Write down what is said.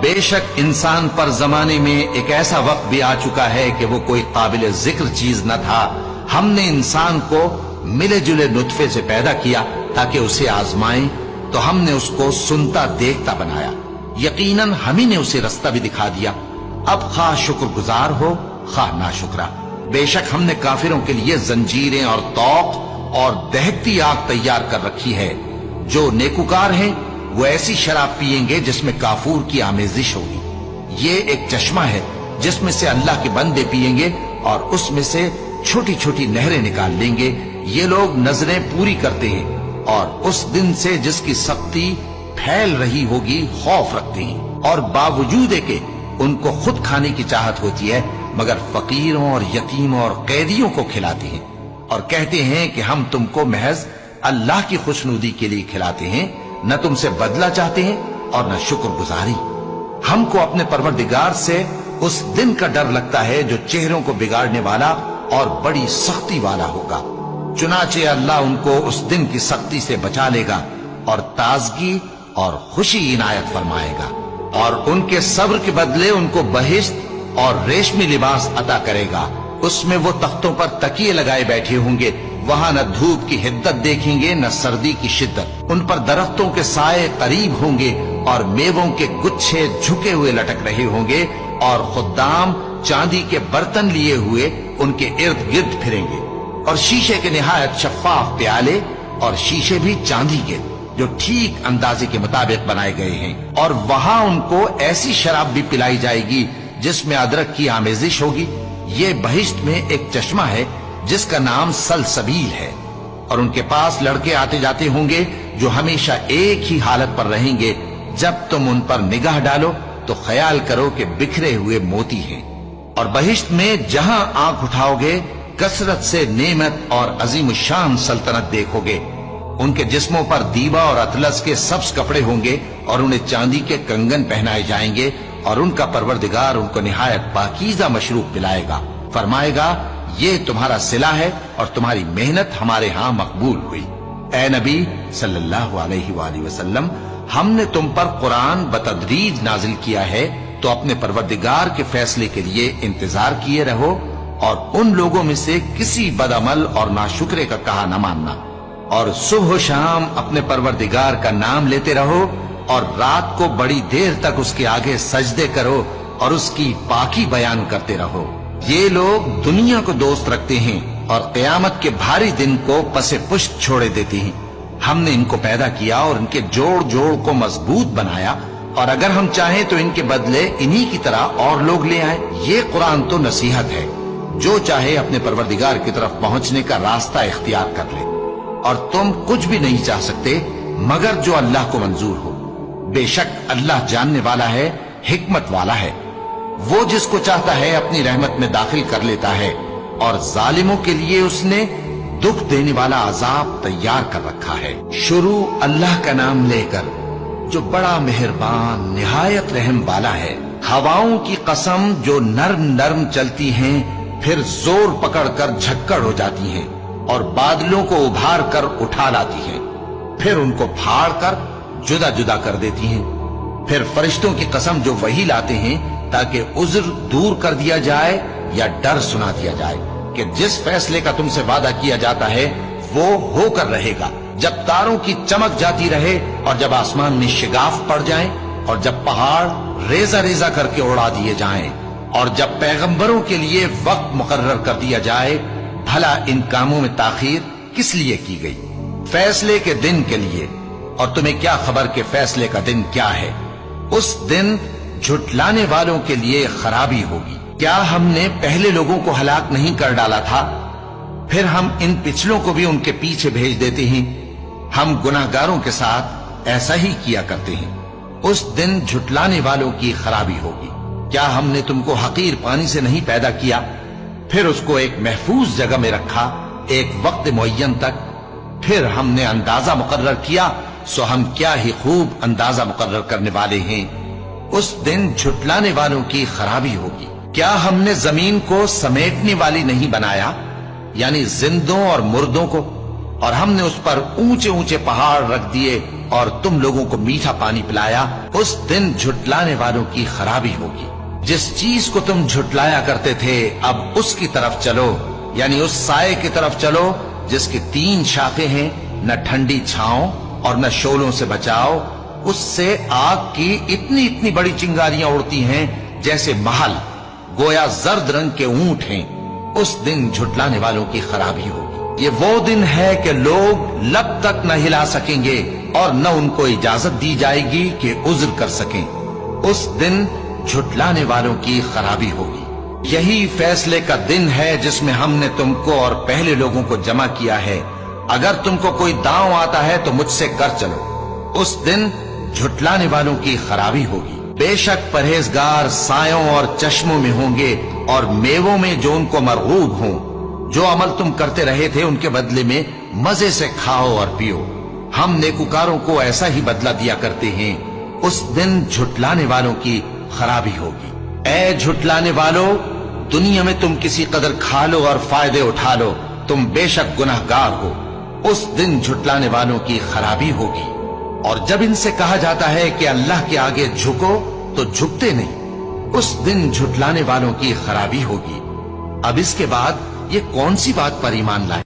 بے شک انسان پر زمانے میں ایک ایسا وقت بھی آ چکا ہے کہ وہ کوئی قابل ذکر چیز نہ تھا. ہم نے انسان کو ملے جلے نطفے سے پیدا کیا تاکہ اسے آزمائیں، تو ہم نے اس کو سنتا دیکھتا بنایا. یقیناً ہم ہی نے اسے رستہ بھی دکھا دیا. اب خواہ شکر گزار ہو خواہ ناشکرا. بے شک ہم نے کافروں کے لیے زنجیریں اور طوق اور دہکتی آگ تیار کر رکھی ہے. جو نیکوکار ہیں وہ ایسی شراب پیئیں گے جس میں کافور کی آمیزش ہوگی. یہ ایک چشمہ ہے جس میں سے اللہ کے بندے پیئیں گے اور اس میں سے چھوٹی چھوٹی نہریں نکال لیں گے. یہ لوگ نظریں پوری کرتے ہیں اور اس دن سے جس کی سختی پھیل رہی ہوگی خوف رکھتے ہیں، اور باوجود کہ ان کو خود کھانے کی چاہت ہوتی ہے مگر فقیروں اور یتیموں اور قیدیوں کو کھلاتے ہیں، اور کہتے ہیں کہ ہم تم کو محض اللہ کی خوشنودی کے لیے کھلاتے ہیں، نہ تم سے بدلہ چاہتے ہیں اور نہ شکر گزاری. ہم کو اپنے پروردگار سے اس دن کا ڈر لگتا ہے جو چہروں کو بگاڑنے والا اور بڑی سختی والا ہوگا. چنانچہ اللہ ان کو اس دن کی سختی سے بچا لے گا اور تازگی اور خوشی عنایت فرمائے گا، اور ان کے صبر کے بدلے ان کو بہشت اور ریشمی لباس عطا کرے گا. اس میں وہ تختوں پر تکیے لگائے بیٹھے ہوں گے. وہاں نہ دھوپ کی حدت دیکھیں گے نہ سردی کی شدت. ان پر درختوں کے سائے قریب ہوں گے اور میووں کے گچھے جھکے ہوئے لٹک رہے ہوں گے، اور خدام چاندی کے برتن لیے ہوئے ان کے ارد گرد پھریں گے، اور شیشے کے نہایت شفاف پیالے اور شیشے بھی چاندی کے جو ٹھیک اندازے کے مطابق بنائے گئے ہیں. اور وہاں ان کو ایسی شراب بھی پلائی جائے گی جس میں ادرک کی آمیزش ہوگی. یہ بہشت میں ایک چشمہ ہے جس کا نام سلسبیل ہے، اور ان کے پاس لڑکے آتے جاتے ہوں گے جو ہمیشہ ایک ہی حالت پر رہیں گے. جب تم ان پر نگاہ ڈالو تو خیال کرو کہ بکھرے ہوئے موتی ہیں. اور بہشت میں جہاں آنکھ اٹھاؤ گے کثرت سے نعمت اور عظیم الشان سلطنت دیکھو گے. ان کے جسموں پر دیبا اور اطلس کے سبز کپڑے ہوں گے، اور انہیں چاندی کے کنگن پہنائے جائیں گے، اور ان کا پروردگار ان کو نہایت پاکیزہ مشروب پلائے گا. فرمائے گا یہ تمہارا صلہ ہے اور تمہاری محنت ہمارے ہاں مقبول ہوئی. اے نبی صلی اللہ علیہ وآلہ وسلم، ہم نے تم پر قرآن بتدریج نازل کیا ہے، تو اپنے پروردگار کے فیصلے کے لیے انتظار کیے رہو، اور ان لوگوں میں سے کسی بدعمل اور ناشکرے کا کہا نہ ماننا. اور صبح و شام اپنے پروردگار کا نام لیتے رہو، اور رات کو بڑی دیر تک اس کے آگے سجدے کرو اور اس کی پاکی بیان کرتے رہو. یہ لوگ دنیا کو دوست رکھتے ہیں اور قیامت کے بھاری دن کو پس پشت چھوڑے دیتے ہیں. ہم نے ان کو پیدا کیا اور ان کے جوڑ جوڑ کو مضبوط بنایا، اور اگر ہم چاہیں تو ان کے بدلے انہی کی طرح اور لوگ لے آئیں. یہ قرآن تو نصیحت ہے، جو چاہے اپنے پروردگار کی طرف پہنچنے کا راستہ اختیار کر لے، اور تم کچھ بھی نہیں چاہ سکتے مگر جو اللہ کو منظور ہو. بے شک اللہ جاننے والا ہے، حکمت والا ہے. وہ جس کو چاہتا ہے اپنی رحمت میں داخل کر لیتا ہے، اور ظالموں کے لیے اس نے دکھ دینے والا عذاب تیار کر رکھا ہے. شروع اللہ کا نام لے کر جو بڑا مہربان نہایت رحم والا ہے. ہواؤں کی قسم جو نرم نرم چلتی ہیں پھر زور پکڑ کر جھکڑ ہو جاتی ہیں، اور بادلوں کو ابھار کر اٹھا لاتی ہیں، پھر ان کو پھاڑ کر جدا جدا کر دیتی ہیں. پھر فرشتوں کی قسم جو وہی لاتے ہیں تاکہ عذر دور کر دیا جائے یا ڈر سنا دیا جائے کہ جس فیصلے کا تم سے وعدہ کیا جاتا ہے وہ ہو کر رہے گا. جب تاروں کی چمک جاتی رہے، اور جب آسمان میں شگاف پڑ جائیں، اور جب پہاڑ ریزہ ریزہ کر کے اڑا دیے جائیں، اور جب پیغمبروں کے لیے وقت مقرر کر دیا جائے. بھلا ان کاموں میں تاخیر کس لیے کی گئی؟ فیصلے کے دن کے لیے. اور تمہیں کیا خبر کہ فیصلے کا دن کیا ہے؟ اس دن جھٹلانے والوں کے لیے خرابی ہوگی. کیا ہم نے پہلے لوگوں کو ہلاک نہیں کر ڈالا تھا؟ پھر ہم ان پچھلوں کو بھی ان کے پیچھے بھیج دیتے ہیں. ہم گناہگاروں کے ساتھ ایسا ہی کیا کرتے ہیں. اس دن جھٹلانے والوں کی خرابی ہوگی. کیا ہم نے تم کو حقیر پانی سے نہیں پیدا کیا، پھر اس کو ایک محفوظ جگہ میں رکھا ایک وقت معین تک، پھر ہم نے اندازہ مقرر کیا، سو ہم کیا ہی خوب اندازہ مقرر کرنے والے ہیں. اس دن جھٹلانے والوں کی خرابی ہوگی. کیا ہم نے زمین کو سمیٹنے والی نہیں بنایا، یعنی زندوں اور مردوں کو، اور ہم نے اس پر اونچے اونچے پہاڑ رکھ دیے اور تم لوگوں کو میٹھا پانی پلایا، اس دن جھٹلانے والوں کی خرابی ہوگی۔ جس چیز کو تم جھٹلایا کرتے تھے اب اس کی طرف چلو، یعنی اس سائے کی طرف چلو جس کی 3 شاخیں ہیں، نہ ٹھنڈی چھاؤں اور نہ شعلوں سے بچاؤ، اس سے آگ کی اتنی اتنی بڑی چنگاریاں اڑتی ہیں جیسے محل، گویا زرد رنگ کے اونٹ ہیں۔ اس دن جھٹلانے والوں کی خرابی ہوگی۔ یہ وہ دن ہے کہ لوگ لب تک نہ ہلا سکیں گے اور نہ ان کو اجازت دی جائے گی کہ عذر کر سکیں۔ اس دن جھٹلانے والوں کی خرابی ہوگی۔ یہی فیصلے کا دن ہے جس میں ہم نے تم کو اور پہلے لوگوں کو جمع کیا ہے۔ اگر تم کو کوئی داؤں آتا ہے تو مجھ سے کر چلو۔ اس دن جھٹلانے والوں کی خرابی ہوگی۔ بے شک پرہیزگار سایوں اور چشموں میں ہوں گے اور میووں میں جو ان کو مرغوب ہوں۔ جو عمل تم کرتے رہے تھے ان کے بدلے میں مزے سے کھاؤ اور پیو۔ ہم نیکوکاروں کو ایسا ہی بدلہ دیا کرتے ہیں۔ اس دن جھٹلانے والوں کی خرابی ہوگی۔ اے جھٹلانے والو، دنیا میں تم کسی قدر کھا لو اور فائدے اٹھا لو، تم بے شک گناہگار ہو۔ اس دن جھٹلانے والوں کی خرابی ہوگی۔ اور جب ان سے کہا جاتا ہے کہ اللہ کے آگے جھکو تو جھکتے نہیں۔ اس دن جھٹلانے والوں کی خرابی ہوگی۔ اب اس کے بعد یہ کون سی بات پر ایمان لائے؟